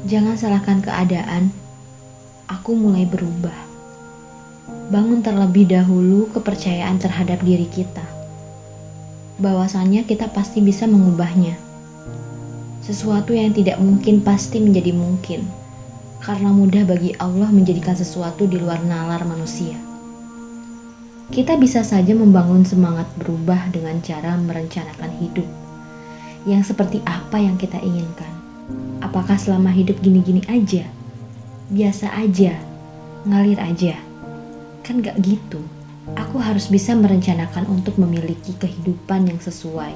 Jangan salahkan keadaan, aku mulai berubah. Bangun terlebih dahulu kepercayaan terhadap diri kita. Bahwasannya kita pasti bisa mengubahnya. Sesuatu yang tidak mungkin pasti menjadi mungkin. Karena mudah bagi Allah menjadikan sesuatu di luar nalar manusia. Kita bisa saja membangun semangat berubah dengan cara merencanakan hidup. Yang seperti apa yang kita inginkan. Apakah selama hidup gini-gini aja? Biasa aja? Ngalir aja? Kan gak gitu. Aku harus bisa merencanakan untuk memiliki kehidupan yang sesuai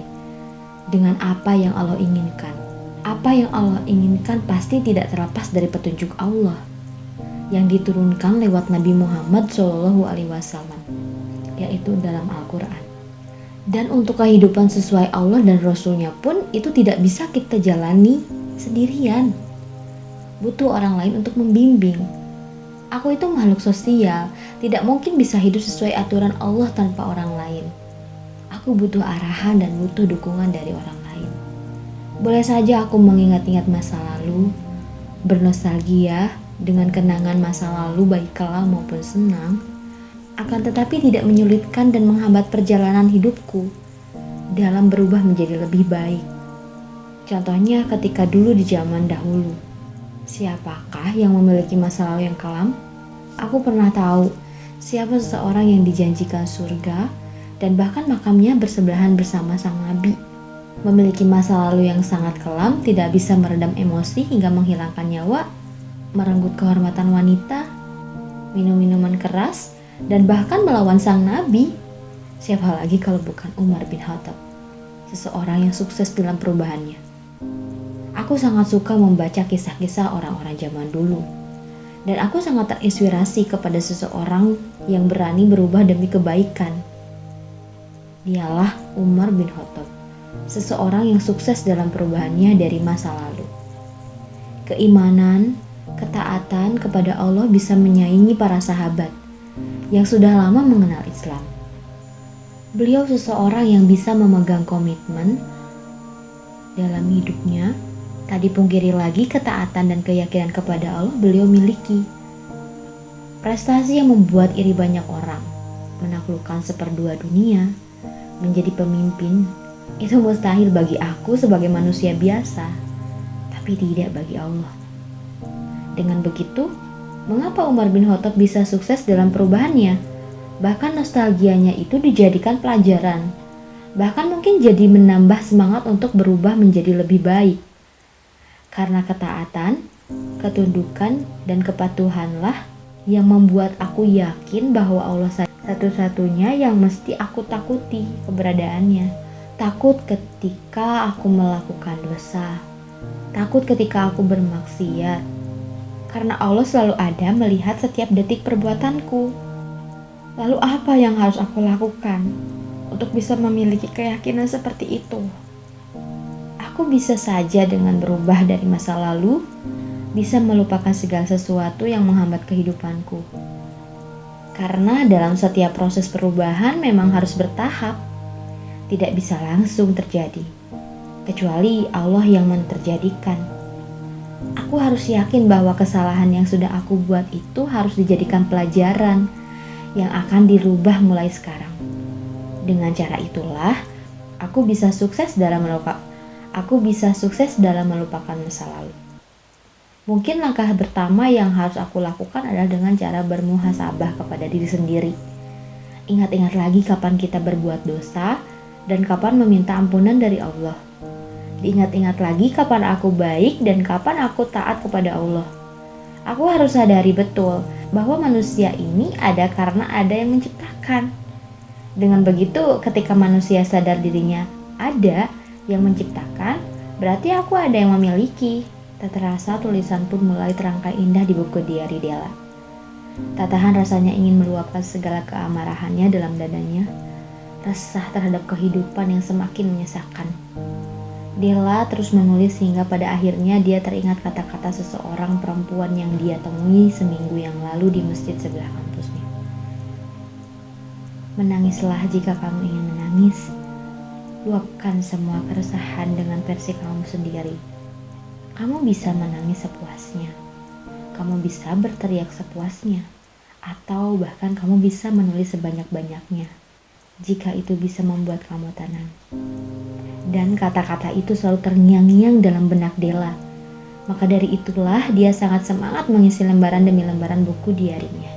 dengan apa yang Allah inginkan. Apa yang Allah inginkan pasti tidak terlepas dari petunjuk Allah yang diturunkan lewat Nabi Muhammad SAW, yaitu dalam Al-Quran. Dan untuk kehidupan sesuai Allah dan Rasulnya pun itu tidak bisa kita jalani sendirian. Butuh orang lain untuk membimbing. Aku itu makhluk sosial, tidak mungkin bisa hidup sesuai aturan Allah tanpa orang lain. Aku butuh arahan dan butuh dukungan dari orang lain. Boleh saja aku mengingat-ingat masa lalu, bernostalgia dengan kenangan masa lalu baik kelam maupun senang, akan tetapi tidak menyulitkan dan menghambat perjalanan hidupku dalam berubah menjadi lebih baik. Contohnya ketika dulu di zaman dahulu, siapakah yang memiliki masa lalu yang kelam? Aku pernah tahu siapa seseorang yang dijanjikan surga dan bahkan makamnya bersebelahan bersama sang nabi. Memiliki masa lalu yang sangat kelam, tidak bisa meredam emosi hingga menghilangkan nyawa, merenggut kehormatan wanita, minum minuman keras, dan bahkan melawan sang nabi. Siapa lagi kalau bukan Umar bin Khattab, seseorang yang sukses dalam perubahannya. Aku sangat suka membaca kisah-kisah orang-orang zaman dulu. Dan aku sangat terinspirasi kepada seseorang yang berani berubah demi kebaikan. Dialah Umar bin Khattab, seseorang yang sukses dalam perubahannya dari masa lalu. Keimanan, ketaatan kepada Allah bisa menyaingi para sahabat yang sudah lama mengenal Islam. Beliau seseorang yang bisa memegang komitmen dalam hidupnya. Tak dipungkiri lagi ketaatan dan keyakinan kepada Allah beliau miliki. Prestasi yang membuat iri banyak orang, menaklukkan seperdua dunia, menjadi pemimpin, itu mustahil bagi aku sebagai manusia biasa, tapi tidak bagi Allah. Dengan begitu, mengapa Umar bin Khattab bisa sukses dalam perubahannya? Bahkan nostalgianya itu dijadikan pelajaran, bahkan mungkin jadi menambah semangat untuk berubah menjadi lebih baik. Karena ketaatan, ketundukan, dan kepatuhanlah yang membuat aku yakin bahwa Allah satu-satunya yang mesti aku takuti keberadaannya. Takut ketika aku melakukan dosa, takut ketika aku bermaksiat, karena Allah selalu ada melihat setiap detik perbuatanku. Lalu apa yang harus aku lakukan untuk bisa memiliki keyakinan seperti itu? Aku bisa saja dengan berubah dari masa lalu, bisa melupakan segala sesuatu yang menghambat kehidupanku. Karena dalam setiap proses perubahan memang harus bertahap, tidak bisa langsung terjadi, kecuali Allah yang menterjadikan. Aku harus yakin bahwa kesalahan yang sudah aku buat itu harus dijadikan pelajaran yang akan dirubah mulai sekarang. Dengan cara itulah, aku bisa sukses dalam melupakan masa lalu. Mungkin langkah pertama yang harus aku lakukan adalah dengan cara bermuhasabah kepada diri sendiri. Ingat-ingat lagi kapan kita berbuat dosa dan kapan meminta ampunan dari Allah. Diingat-ingat lagi kapan aku baik dan kapan aku taat kepada Allah. Aku harus sadari betul bahwa manusia ini ada karena ada yang menciptakan. Dengan begitu, ketika manusia sadar dirinya ada yang menciptakan, berarti aku ada yang memiliki. Tak terasa tulisan pun mulai terangkai indah di buku diari Della. Tak tahan rasanya ingin meluapkan segala keamarahannya dalam dadanya, resah terhadap kehidupan yang semakin menyesakan. Della terus menulis hingga pada akhirnya dia teringat kata-kata seseorang perempuan yang dia temui seminggu yang lalu di masjid sebelah kampusnya. Menangislah jika kamu ingin menangis. Luapkan semua keresahan dengan versi kamu sendiri. Kamu bisa menangis sepuasnya. Kamu bisa berteriak sepuasnya. Atau bahkan kamu bisa menulis sebanyak-banyaknya. Jika itu bisa membuat kamu tenang. Dan kata-kata itu selalu terngiang-ngiang dalam benak Della. Maka dari itulah dia sangat semangat mengisi lembaran demi lembaran buku diarinya.